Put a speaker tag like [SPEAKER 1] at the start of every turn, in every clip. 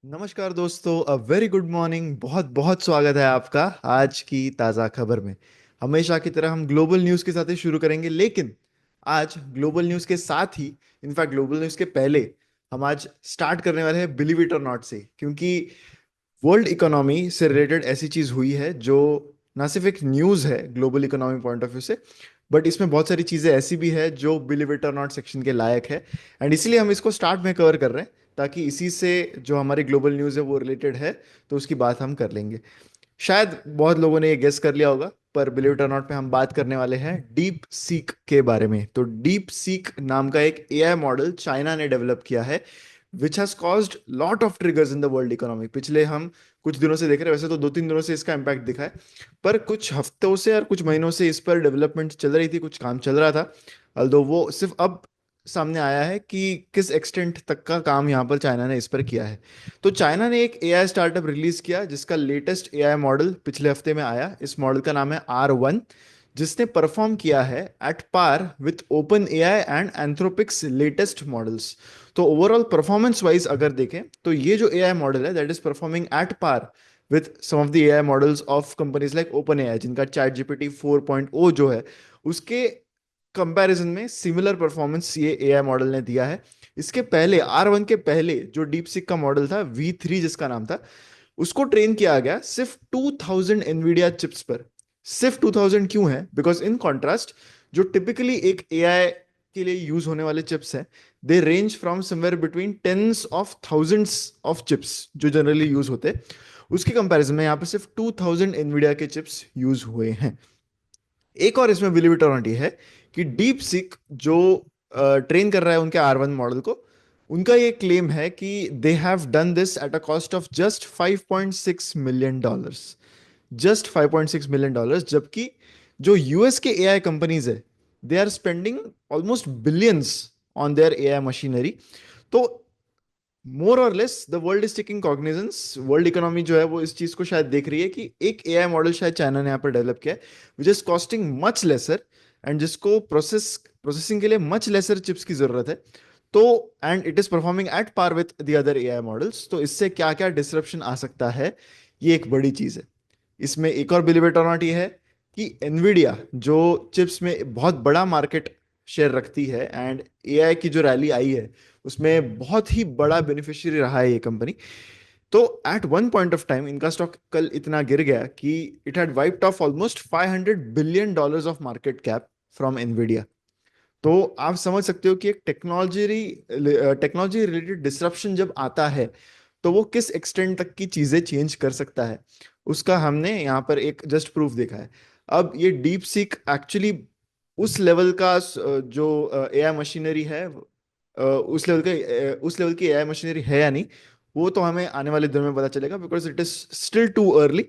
[SPEAKER 1] नमस्कार दोस्तों, a very good morning. बहुत बहुत स्वागत है आपका आज की ताज़ा खबर में। हमेशा की तरह हम ग्लोबल न्यूज़ के साथ ही शुरू करेंगे, लेकिन आज ग्लोबल न्यूज़ के साथ ही, इनफैक्ट ग्लोबल न्यूज़ के पहले, हम आज स्टार्ट करने वाले हैं बिलीव इट और नॉट से, क्योंकि वर्ल्ड इकोनॉमी से रिलेटेड ऐसी चीज़ हुई है जो ना सिर्फ एक न्यूज़ है global economy point of view से, बट इसमें बहुत सारी चीज़ें ऐसी भी है जो बिलीव इट और नॉट सेक्शन के लायक है। एंड इसीलिए हम इसको स्टार्ट में कवर कर रहे हैं, ताकि इसी से जो हमारी ग्लोबल न्यूज़ है वो रिलेटेड है, तो उसकी बात हम कर लेंगे। शायद बहुत लोगों ने ये गेस कर लिया होगा, पर बिलीव इट और नॉट पे हम बात करने वाले हैं डीप सीक के बारे में। तो डीप सीक नाम का एक एआई मॉडल चाइना ने डेवलप किया है, which has caused lot of triggers in the world economy. पिछले हम कुछ दिनों से देख रहे हैं, वैसे तो 2-3 दिनों से इसका इम्पैक्ट दिखा है, पर कुछ हफ्तों से और कुछ महीनों से इस पर डेवलपमेंट चल रही थी, कुछ काम चल रहा था। अल्दो वो सिर्फ अब सामने आया है कि किस एक्सटेंट तक का काम यहाँ पर चाइना ने इस पर किया है। तो चाइना ने एक एआई स्टार्टअप रिलीज किया, जिसका लेटेस्ट एआई मॉडल पिछले हफ्ते में आया। इस मॉडल का नाम है R1, जिसने परफॉर्म किया है at par with OpenAI and Anthropic's latest models. तो ओवरऑल परफॉर्मेंस वाइज अगर देखें, तो ये जो एआई मॉडल है that is performing at par with some of the AI models of companies like OpenAI, जिनका चैट जीपीटी 4.0 जो है, उसके कंपैरिजन में सिमिलर परफॉर्मेंस ये एआई मॉडल ने दिया है। इसके पहले R1 के पहले जो डीप सिक का मॉडल था V3 जिसका नाम था, उसको ट्रेन किया गया सिर्फ 2000 एनवीडिया चिप्स पर। सिर्फ 2000 क्यों है? बिकॉज इन कॉन्ट्रास्ट, जो टिपिकली एक एआई के लिए यूज होने वाले चिप्स हैं, they range from somewhere between tens of thousands of chips जो जनरली यूज होते हैं। उसके कंपैरिजन में यहाँ पे सिर्फ 2000 एनवीडिया के चिप्स यूज हुए हैं। एक और इसमें बिलीव इट और नॉट ये है कि डीप सिक जो ट्रेन कर रहा है उनके R1 मॉडल को, उनका ये क्लेम है कि they have done this at a cost of just $5.6 million. Just $5.6 million, जबकि जो यूएस के एआई कंपनीज है, they are spending almost billions on their AI machinery. तो मोर और less the world is taking cognizance, world economy जो है वो इस चीज को शायद देख रही है कि एक एआई मॉडल शायद चाइना ने यहाँ पर डेवलप किया है, which is costing much lesser, and जिसको प्रोसेसिंग के लिए मच लेसर चिप्स की जरूरत है। तो and it is performing at par with the other AI models. तो इससे क्या क्या डिसरप्शन आ सकता है, ये एक बड़ी चीज है। इसमें एक और बिलीव इट और नॉट ये है कि एनवीडिया जो चिप्स में बहुत बड़ा मार्केट शेयर रखती है, एंड एआई की जो रैली आई है उसमें बहुत ही बड़ा बेनिफिशियरी रहा है ये कंपनी। तो at one point of time इनका स्टॉक कल इतना गिर गया कि it had wiped off almost $500 billion of market cap from Nvidia. तो आप समझ सकते हो कि एक टेक्नोलॉजी रिलेटेड डिसरप्शन जब आता है, तो वो किस एक्सटेंट तक की चीजें चेंज कर सकता है, उसका हमने यहाँ पर एक जस्ट प्रूफ देखा है। अब ये डीप सीक एक्चुअली उस लेवल का जो एआई मशीनरी है, उस लेवल की एआई मशीनरी है या नहीं, वो तो हमें आने वाले दिनों में पता चलेगा, because it is still too early.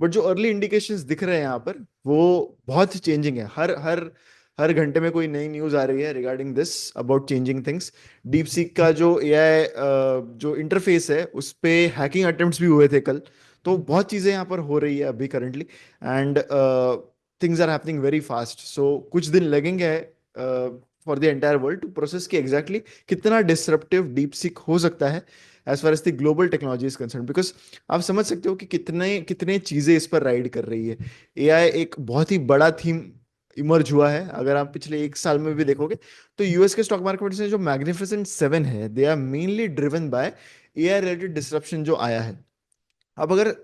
[SPEAKER 1] But जो अर्ली इंडिकेशंस दिख रहे हैं यहाँ पर, वो बहुत चेंजिंग है। हर हर हर घंटे में कोई नई न्यूज आ रही है regarding this, about changing things. Deep seek का जो एआई जो इंटरफेस है, उस पे हैकिंग अटेम्प्ट्स भी हुए थे कल। तो बहुत चीजें यहाँ पर हो रही है अभी currently, and things are happening very fast. So कुछ दिन लगेंगे for the entire world to process कि एग्जैक्टली कितना डिसरप्टिव डीप सीक हो सकता है as far as the global technology is concern. Because आप समझ सकते हो कि कितने कितने चीजें इस पर राइड कर रही है। एआई एक बहुत ही बड़ा थीम इमर्ज हुआ है। अगर आप पिछले एक साल में भी देखोगे, तो यूएस के स्टॉक मार्केट से जो मैग्निफिसेंट सेवन है, they are mainly driven by AI related disruption जो आया है। अब अगर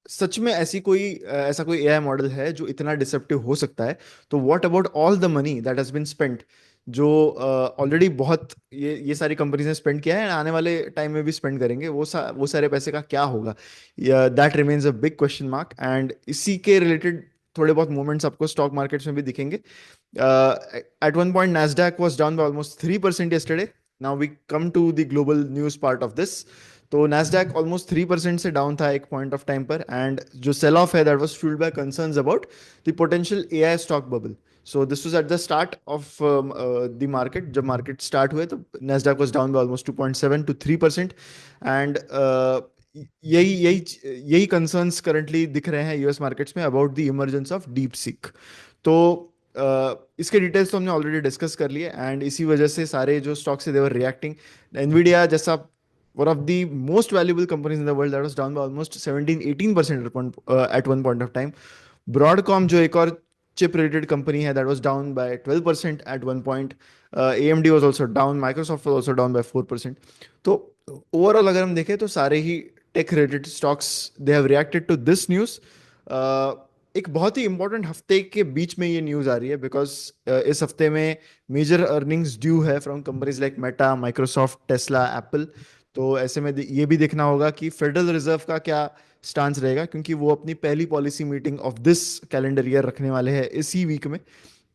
[SPEAKER 1] सच में ऐसा कोई एआई मॉडल है जो इतना डिसरप्टिव हो सकता है, तो what about all the money that has been spent, जो ऑलरेडी बहुत ये सारी कंपनीज ने स्पेंड किया है, आने वाले टाइम में भी स्पेंड करेंगे। वो सारे पैसे का क्या होगा? That remains a big question mark. And इसी के रिलेटेड थोड़े बहुत मूवमेंट्स आपको स्टॉक मार्केट्स में भी दिखेंगे। At one point Nasdaq was down by almost 3% yesterday. Now we come to the global news part of this. तो Nasdaq ऑलमोस्ट 3% से डाउन था एक पॉइंट ऑफ टाइम पर, एंड जो सेल ऑफ है that was fuelled by concerns about the potential AI stock bubble. So this was at the start of the market. जब market start हुए, तो Nasdaq was down by almost 2.7 to 3%। And यही यही यही concerns currently दिख रहे हैं US markets में about the emergence of deep seek. तो इसके डिटेल्स तो हमने ऑलरेडी डिस्कस कर लिए, एंड इसी वजह से सारे जो स्टॉक्स है देवर रिएक्टिंग। एनवीडिया जैसा one of the most valuable companies in the world, that was down by almost 17-18% at one point of time. Broadcom जो एक और chip related company है, that was down by 12% at one point. AMD was also down, Microsoft was also down by 4%. तो overall अगर हम देखें तो सारे ही tech related stocks they have reacted to this news. एक बहुत ही इंपॉर्टेंट हफ्ते के बीच में ये न्यूज आ रही है, बिकॉज इस हफ्ते में मेजर अर्निंग्स ड्यू है from companies like Meta, Microsoft, Tesla, Apple. तो ऐसे में ये भी देखना होगा कि फेडरल रिजर्व का क्या स्टांस रहेगा, क्योंकि वो अपनी पहली policy meeting of this calendar year रखने वाले हैं इसी वीक में।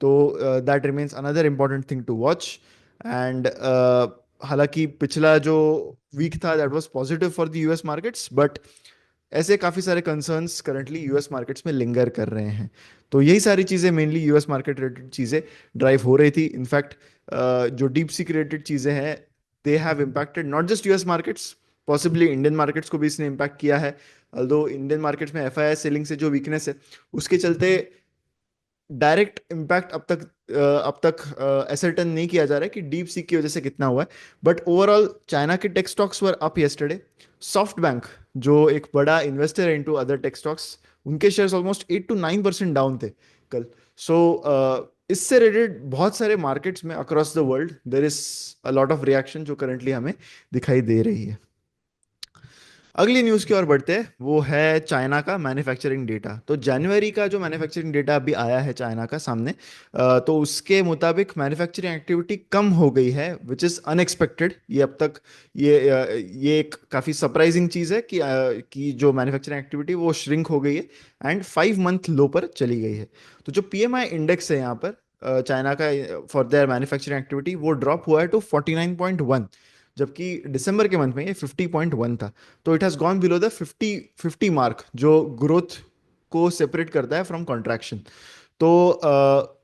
[SPEAKER 1] तो that remains another important thing to watch. And हालांकि पिछला जो वीक था that was positive for the US markets, but ऐसे काफी सारे कंसर्न्स करंटली यूएस मार्केट्स में लिंगर कर रहे हैं। तो यही सारी चीजें मेनली यूएस मार्केट रिलेटेड चीजें ड्राइव हो रही थी। इनफैक्ट जो डीप सी रिलेटेड चीजें हैं, they have impacted not just US markets, possibly Indian markets को भी इसने इम्पैक्ट किया है। अल्दो इंडियन मार्केट्स में एफआईआई सेलिंग से जो वीकनेस है उसके चलते डायरेक्ट इम्पैक्ट अब तक एसर्टन नहीं किया जा रहा है कि डीप सी की वजह से कितना हुआ है। बट ओवरऑल चाइना के टेक स्टॉक्स वर अप यस्टरडे। सॉफ्ट बैंक जो एक बड़ा इन्वेस्टर है इनटू अदर टेक स्टॉक्स, उनके शेयर्स ऑलमोस्ट 8 to 9% डाउन थे कल। सो इससे रिलेटेड बहुत सारे मार्केट्स में across the world there is a lot of reaction जो करंटली हमें दिखाई दे रही है। अगली न्यूज की ओर बढ़ते हैं, वो है चाइना का मैन्युफैक्चरिंग डेटा। तो जनवरी का जो मैन्युफैक्चरिंग डेटा अभी आया है चाइना का सामने, तो उसके मुताबिक मैन्युफैक्चरिंग एक्टिविटी कम हो गई है, विच इज़ अनएक्सपेक्टेड। ये अब तक ये एक काफ़ी सरप्राइजिंग चीज़ है कि जो मैन्युफैक्चरिंग एक्टिविटी वो श्रिंक हो गई है एंड 5 मंथ लो पर चली गई है। तो जो पीएमआई इंडेक्स है यहाँ पर चाइना का फॉर देयर मैन्युफैक्चरिंग एक्टिविटी, वो ड्रॉप हुआ है टू 49.1, जबकि दिसंबर के मंथ में ये 50.1 था। तो it has gone below the 50 mark, जो ग्रोथ को सेपरेट करता है फ्रॉम कॉन्ट्रैक्शन। तो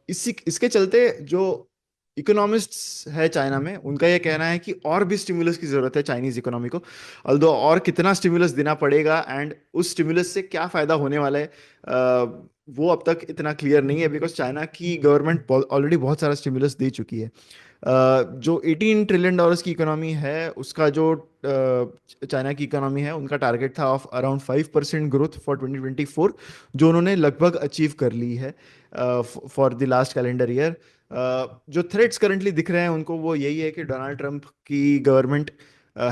[SPEAKER 1] इसी इसके चलते जो इकोनॉमिस्ट्स है चाइना में, उनका ये कहना है कि और भी स्टिमुलस की जरूरत है चाइनीज इकोनॉमी को। अल्दो और कितना स्टिमुलस देना पड़ेगा एंड उस स्टिमुलस से क्या फायदा होने वाला है, वो अब तक इतना क्लियर नहीं है, बिकॉज चाइना की गवर्नमेंट ऑलरेडी बहुत सारा स्टिमुलस दे चुकी है। जो $18 ट्रिलियन की इकोनॉमी है, उसका जो चाइना की इकोनॉमी है, उनका टारगेट था ऑफ अराउंड 5% ग्रोथ फॉर 2024, जो उन्होंने लगभग अचीव कर ली है for the last calendar year. जो थ्रेट्स करंटली दिख रहे हैं उनको, वो यही है कि डोनाल्ड ट्रंप की गवर्नमेंट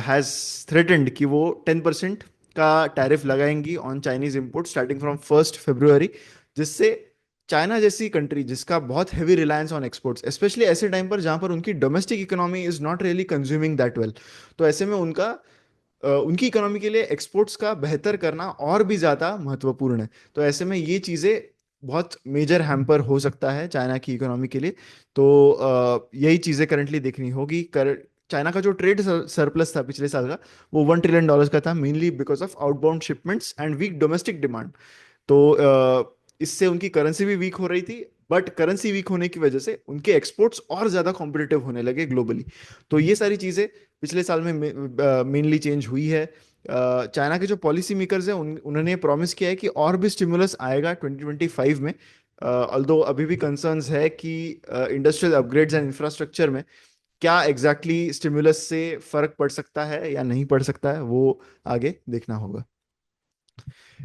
[SPEAKER 1] हैज़ थ्रेटेंड कि वो 10% का टैरिफ लगाएंगी on Chinese import starting from 1 February, जिससे चाइना जैसी कंट्री जिसका बहुत heavy reliance on exports, specially ऐसे टाइम पर जहां पर उनकी domestic economy is not really consuming that well, तो ऐसे में उनकी इकोनॉमी के लिए एक्सपोर्ट्स का बेहतर करना और भी ज़्यादा महत्वपूर्ण है। तो ऐसे में ये चीज़ें बहुत मेजर हैम्पर हो सकता है चाइना की इकोनॉमी के लिए। तो यही चीज़ें करंटली देखनी होगी। चाइना का जो ट्रेड सरप्लस था पिछले साल का, वो $1 ट्रिलियन का था, mainly because of outbound shipments and weak domestic demand. तो इससे उनकी करेंसी भी वीक हो रही थी, बट करेंसी वीक होने की वजह से उनके एक्सपोर्ट्स और ज्यादा कॉम्पिटिटिव होने लगे ग्लोबली। तो ये सारी चीजें पिछले साल में मेनली चेंज हुई है। चाइना के जो पॉलिसी मेकर्स हैं उन्होंने प्रॉमिस किया है कि और भी स्टिमुलस आएगा 2025 में। अल्दो अभी भी कंसर्न्स है कि इंडस्ट्रियल अपग्रेड्स एंड इंफ्रास्ट्रक्चर में क्या एग्जैक्टली exactly स्टिमुलस से फर्क पड़ सकता है या नहीं पड़ सकता है, वो आगे देखना होगा।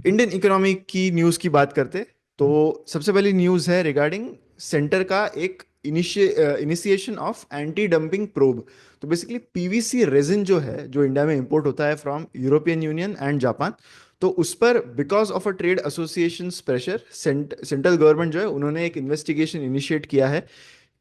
[SPEAKER 1] इंडियन इकोनॉमी की न्यूज की बात करते, तो सबसे पहली न्यूज है रिगार्डिंग सेंटर का एक initiation of anti dumping probe. तो बेसिकली पीवीसी रेजिन जो है, जो इंडिया में इंपोर्ट होता है from European union and Japan, तो उस पर because of a trade association pressure central government जो है उन्होंने एक इन्वेस्टिगेशन इनिशिएट किया है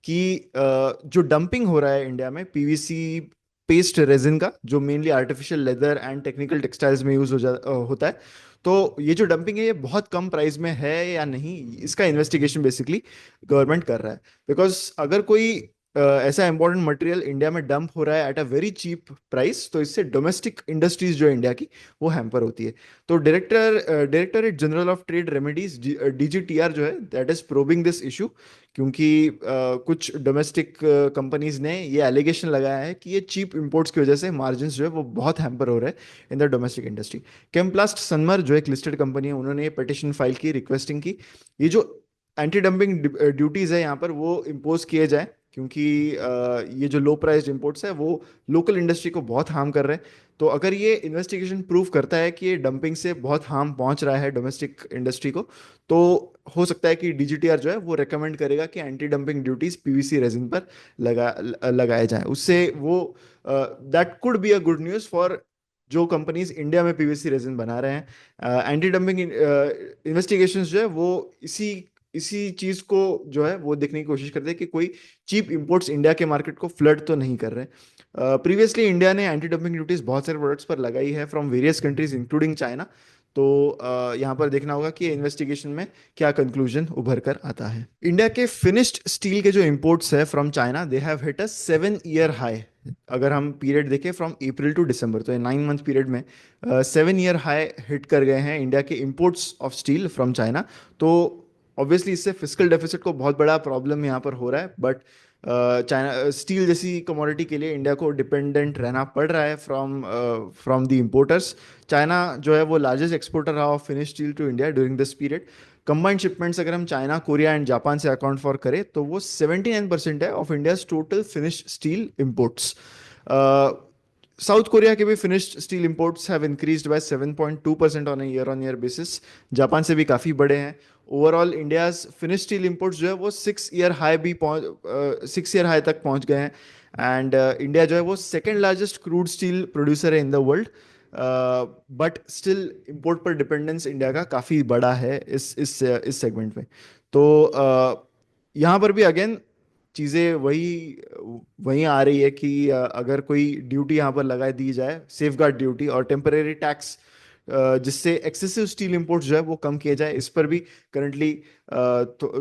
[SPEAKER 1] कि जो डंपिंग हो रहा है इंडिया में पीवीसी पेस्ट रेजिन का, जो mainly artificial leather and technical textiles में यूज होता है, तो ये जो डंपिंग है ये बहुत कम प्राइस में है या नहीं, इसका इन्वेस्टिगेशन बेसिकली गवर्नमेंट कर रहा है। बिकॉज अगर कोई ऐसा इंपॉर्टेंट मटेरियल इंडिया में डंप हो रहा है at a very cheap price, तो इससे डोमेस्टिक इंडस्ट्रीज जो है इंडिया की, वो हैम्पर होती है। तो directorate general of trade remedies, DGTR जो है, that is probing this issue, क्योंकि कुछ डोमेस्टिक कंपनीज ने ये एलिगेशन लगाया है कि ये चीप इंपोर्ट्स की वजह से मार्जिन जो है वो बहुत हैम्पर हो रहे हैं in the domestic industry. Chemplast Sanmar जो एक लिस्टेड कंपनी है, उन्होंने ये पिटिशन फाइल की, रिक्वेस्टिंग की ये जो एंटी डंपिंग ड्यूटीज है यहाँ पर वो इम्पोज किए जाए क्योंकि ये जो लो प्राइस्ड इंपोर्ट्स है वो लोकल इंडस्ट्री को बहुत हार्म कर रहे हैं। तो अगर ये इन्वेस्टिगेशन प्रूव करता है कि ये डंपिंग से बहुत हार्म पहुंच रहा है डोमेस्टिक इंडस्ट्री को, तो हो सकता है कि डीजीटीआर जो है वो रेकमेंड करेगा कि anti dumping duties PVC resin पर लगाए जाएं। उससे वो that could be a good news for जो कंपनीज इंडिया में पीवीसी रेजिन बना रहे हैं। एंटी डंपिंग इन्वेस्टिगेशंस जो है वो इसी इसी चीज को जो है वो देखने की कोशिश करते हैं कि कोई चीप इंपोर्ट्स इंडिया के मार्केट को फ्लड तो नहीं कर रहे। प्रीवियसली इंडिया ने एंटी डंपिंग ड्यूटीज बहुत सारे प्रोडक्ट्स पर लगाई है from various countries including China. तो यहाँ पर देखना होगा कि इन्वेस्टिगेशन में क्या कंक्लूजन उभर कर आता है। इंडिया के फिनिश्ड स्टील के जो इंपोर्ट्स है from China, they have hit a 7 year high. अगर हम पीरियड देखें फ्रॉम अप्रैल टू दिसंबर, तो ये 9 मंथ पीरियड में 7 ईयर हाई हिट कर गए हैं इंडिया के imports of steel from China. तो ऑब्वियसली इससे फिजिकल डेफिसिट को बहुत बड़ा प्रॉब्लम यहाँ पर हो रहा है। बट चाइना स्टील जैसी कमोडिटी के लिए इंडिया को डिपेंडेंट रहना पड़ रहा है from from the importers. China जो है वो लार्जेस्ट एक्सपोर्टर रहा of finish steel to India during this period. Combined shipments अगर हम चाइना, कोरिया एंड जापान से अकाउंट फॉर करें तो वो 79% है of India's total finish steel imports. South Korea के भी finished steel imports have increased by 7.2% on on year basis. Japan से भी काफ़ी बड़े हैं। Overall India's finish steel imports जो है वो 6 ईयर हाई भी पहुंच 6 ईयर हाई तक पहुंच गए हैं। एंड इंडिया जो है वो second largest crude steel producer है in the world. But still import पर डिपेंडेंस इंडिया का काफ़ी बड़ा है इस सेगमेंट में। तो यहाँ पर भी अगेन चीज़ें वही वही आ रही है कि अगर कोई ड्यूटी यहाँ पर लगा दी जाए, सेफ गार्ड ड्यूटी और टेम्परेरी टैक्स, जिससे एक्सेसिव स्टील इंपोर्ट्स जो है वो कम किए जाए, इस पर भी करंटली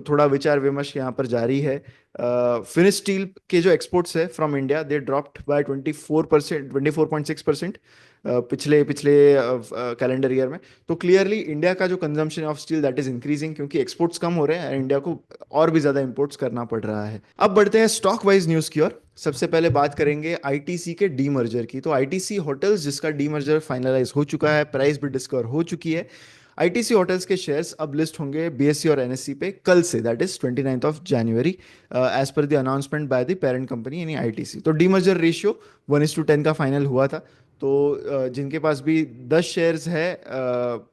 [SPEAKER 1] थोड़ा विचार विमर्श यहाँ पर जारी है। फिनिश स्टील के जो एक्सपोर्ट्स है from India, they dropped by 24%, 24.6% पिछले पिछले कैलेंडर ईयर में। तो क्लियरली इंडिया का जो consumption of steel that is increasing, क्योंकि एक्सपोर्ट्स कम हो रहे हैं और इंडिया को और भी ज्यादा इंपोर्ट्स करना पड़ रहा है। अब बढ़ते हैं स्टॉक वाइज न्यूज की ओर। सबसे पहले बात करेंगे आईटीसी के डीमर्जर की। तो आईटीसी होटल्स जिसका डीमर्जर फाइनलाइज हो चुका है, प्राइस भी डिस्कवर हो चुकी है। आईटीसी होटल्स के शेयर्स अब लिस्ट होंगे बीएसई और एनएससी पे कल से, that is 29 January, as per the announcement by the parent company यानी आईटीसी। तो डीमर्जर रेशियो 1:10 का फाइनल हुआ था। तो जिनके पास भी 10 शेयर्स है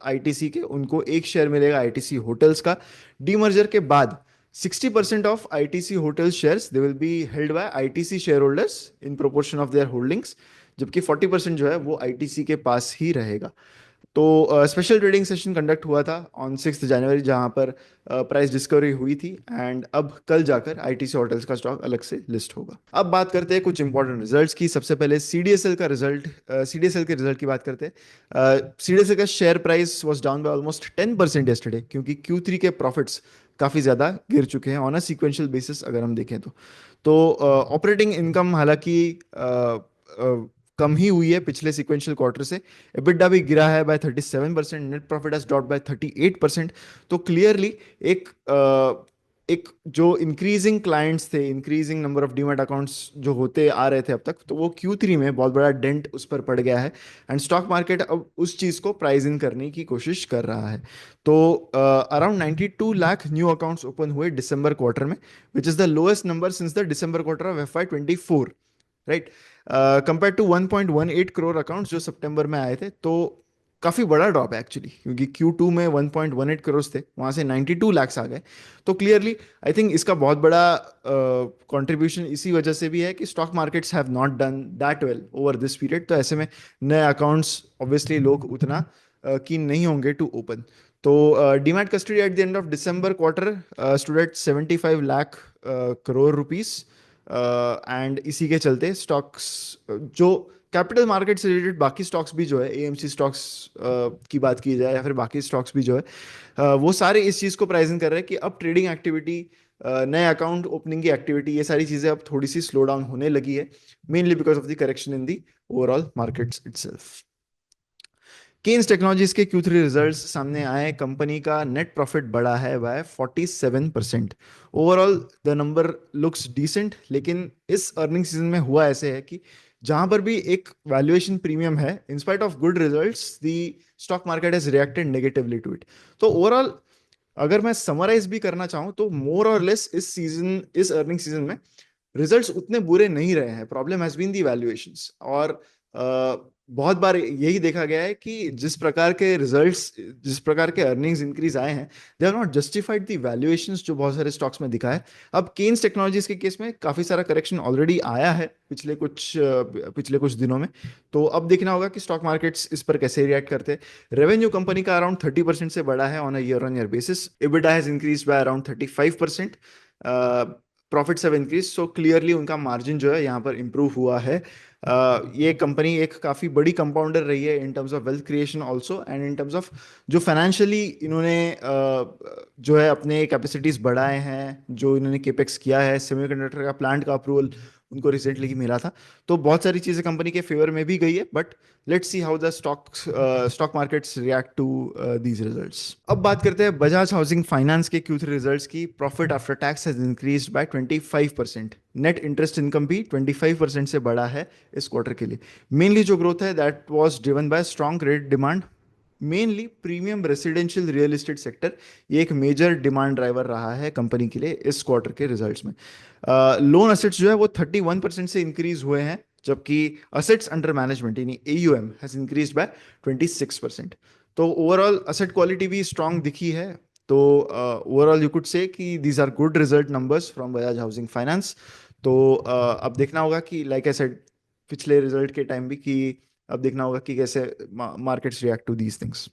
[SPEAKER 1] आईटीसी के, उनको एक शेयर मिलेगा आईटीसी होटल्स का। डीमर्जर के बाद 60% of ITC hotel shares they will be held by ITC share holders in proportion of their holdings, जबकि 40% जो है वो आईटीसी के पास ही रहेगा। तो स्पेशल ट्रेडिंग सेशन कंडक्ट हुआ था ऑन 6 जनवरी, जहां पर प्राइस डिस्कवरी हुई थी। एंड अब कल जाकर आईटीसी होटल्स का स्टॉक अलग से लिस्ट होगा। अब बात करते हैं कुछ इंपॉर्टेंट रिजल्ट्स की। सबसे पहले सीडीएसएल का रिजल्ट, सीडीएसएल के रिजल्ट की बात करते हैं। सीडीएसएल का share price was down by almost 10% yesterday, क्योंकि Q3 के प्रॉफिट्स काफ़ी ज़्यादा गिर चुके हैं ऑन अ सीक्वेंशियल बेसिस अगर हम देखें तो ऑपरेटिंग इनकम हालांकि कम ही हुई है पिछले सीक्वेंशियल क्वार्टर से। एबिटा भी गिरा है by 37%, net profit has dropped by 38%। तो क्लियरली एक एक जो इंक्रीजिंग क्लाइंट्स थे, increasing number of demat accounts जो होते आ रहे थे अब तक, तो वो Q3 में बहुत बड़ा डेंट उस पर पड़ गया है। एंड स्टॉक मार्केट अब उस चीज़ को प्राइस इन करने की कोशिश कर रहा है। तो around 92 lakh new accounts open हुए दिसंबर क्वार्टर में, which is the lowest number since the December quarter of FY24, right. Compare to 1.18 crore accounts जो सितंबर में आए थे। तो काफी बड़ा ड्रॉप है एक्चुअली, क्योंकि Q2 में 1.18 करोड़ थे, वहां से 92 लाख आ गए। तो क्लियरली आई थिंक इसका बहुत बड़ा कंट्रीब्यूशन इसी वजह से भी है कि stock markets have not done that well over this period. तो ऐसे में नए अकाउंट्स ऑब्वियसली लोग उतना कीन नहीं होंगे टू ओपन। तो demat custody at the end of December quarter stood at 75 lakh crore rupees. And इसी के चलते स्टॉक्स, जो कैपिटल मार्केट से रिलेटेड बाकी स्टॉक्स भी जो है, एएमसी स्टॉक्स की बात की जाए या फिर बाकी स्टॉक्स भी जो है, वो सारे इस चीज़ को प्राइसिंग कर रहे हैं कि अब ट्रेडिंग एक्टिविटी, नए अकाउंट ओपनिंग की एक्टिविटी, ये सारी चीज़ें अब थोड़ी सी स्लो डाउन होने लगी है, mainly because of the correction in the overall markets itself. Kaynes technologies के Q3 रिजल्ट्स सामने आए। कंपनी का नेट प्रॉफिट बढ़ा है by 47%। Overall the number looks decent, लेकिन इस अर्निंग सीजन में हुआ ऐसे है कि जहां पर भी एक वैल्यूएशन प्रीमियम है, in spite of good results the stock market has reacted negatively to it. तो ओवरऑल अगर मैं समराइज भी करना चाहूँ तो मोर और लेस इस अर्निंग सीजन में रिजल्ट्स उतने बुरे नहीं रहे हैं, problem has been the valuations. और बहुत बार यही देखा गया है कि जिस प्रकार के रिजल्ट्स, जिस प्रकार के अर्निंग्स इंक्रीज आए हैं, they are not justified the valuations जो बहुत सारे स्टॉक्स में दिखा है। अब केन्स टेक्नोलॉजीज के केस में काफी सारा करेक्शन ऑलरेडी आया है पिछले कुछ दिनों में। तो अब देखना होगा कि स्टॉक मार्केट्स इस पर कैसे रिएक्ट करते हैं। रेवेन्यू कंपनी का अराउंड 30% से बढ़ा है on year basis. EBITDA has increase by around 35%। Profits have increase, so clearly उनका मार्जिन जो है यहाँ पर इंप्रूव हुआ है। ये कंपनी एक काफी बड़ी कंपाउंडर रही है in terms of wealth creation also, and in terms of जो फाइनेंशियली इन्होंने जो है अपने कैपेसिटीज बढ़ाए हैं, जो इन्होंने केपेक्स किया है, सेमीकंडक्टर का प्लांट का अप्रूवल उनको रिसेंटली ही मिला था। तो बहुत सारी चीजें कंपनी के फेवर में भी गई है, but let's see how the stock markets react to these results. अब बात करते हैं बजाज हाउसिंग फाइनेंस के Q3 रिजल्ट्स की। Profit after tax has increased by 25%। Net interest income भी 25% से बढ़ा है इस क्वार्टर के लिए। मेनली जो ग्रोथ है that was driven by strong credit demand, mainly premium residential real estate sector. ये एक मेजर डिमांड ड्राइवर रहा है कंपनी के लिए इस क्वार्टर के रिजल्ट्स में। लोन असेट्स जो है वो 31% से इंक्रीज हुए हैं, जबकि असेट्स अंडर मैनेजमेंट यानी AUM हैज इंक्रीज बाय 26%। तो ओवरऑल असेट क्वालिटी भी स्ट्रांग दिखी है। तो ओवरऑल यू कुड से कि these are good result numbers from Bajaj housing finance. तो अब देखना होगा कि लाइक आई सेड पिछले रिजल्ट के टाइम भी, कि अब देखना होगा कि कैसे markets react to these things.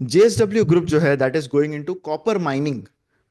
[SPEAKER 1] JSW group जो है that is going into copper mining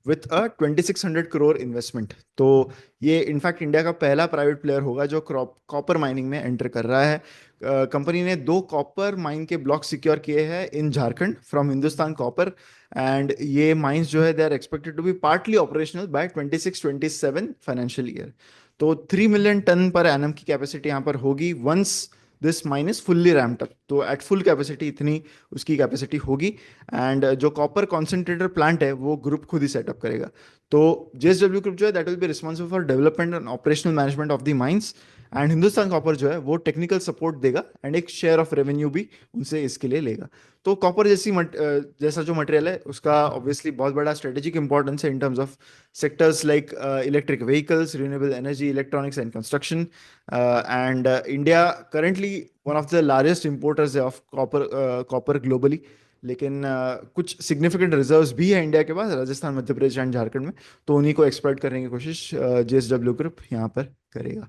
[SPEAKER 1] with a 2600 crore investment. तो ये इनफैक्ट इंडिया का पहला प्राइवेट प्लेयर होगा जो कॉपर माइनिंग में एंटर कर रहा है। कंपनी ने 2 कॉपर माइन के ब्लॉक सिक्योर किए हैं in Jharkhand from Hindustan Copper, and ये माइंस जो है they are expected to be partly operational by 26-27 financial year. तो 3 मिलियन टन पर एनम की कैपेसिटी यहाँ पर होगी once this mine is fully ramped up. तो एट फुल कैपेसिटी इतनी उसकी कैपेसिटी होगी। एंड जो कॉपर कॉन्सेंट्रेटर प्लांट है वो ग्रुप खुद ही सेटअप करेगा। तो JSW ग्रुप जो है that will be responsible for development and operational management of the mines, and Hindustan copper जो है वो टेक्निकल सपोर्ट देगा एंड एक शेयर ऑफ रेवेन्यू भी उनसे इसके लिए लेगा। तो कॉपर जैसा जो मटेरियल है उसका ऑब्वियसली बहुत बड़ा स्ट्रेटेजिक इंपॉर्टेंस है in terms of sectors like electric vehicles, renewable energy, electronics and construction. And India currently one of the largest importers of copper globally। लेकिन कुछ सिग्निफिकेंट रिजर्व्स भी है इंडिया के पास, राजस्थान, मध्य प्रदेश एंड झारखंड में। तो उन्हीं को एक्सप्लॉइट करने की कोशिश JSW ग्रुप यहाँ पर करेगा।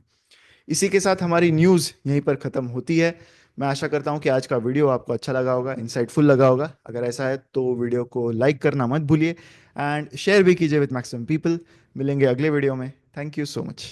[SPEAKER 1] इसी के साथ हमारी न्यूज़ यहीं पर ख़त्म होती है। मैं आशा करता हूँ कि आज का वीडियो आपको अच्छा लगा होगा, इंसाइटफुल लगा होगा। अगर ऐसा है तो वीडियो को लाइक करना मत भूलिए एंड शेयर भी कीजिए विद मैक्सिमम पीपल। मिलेंगे अगले वीडियो में। Thank you so much.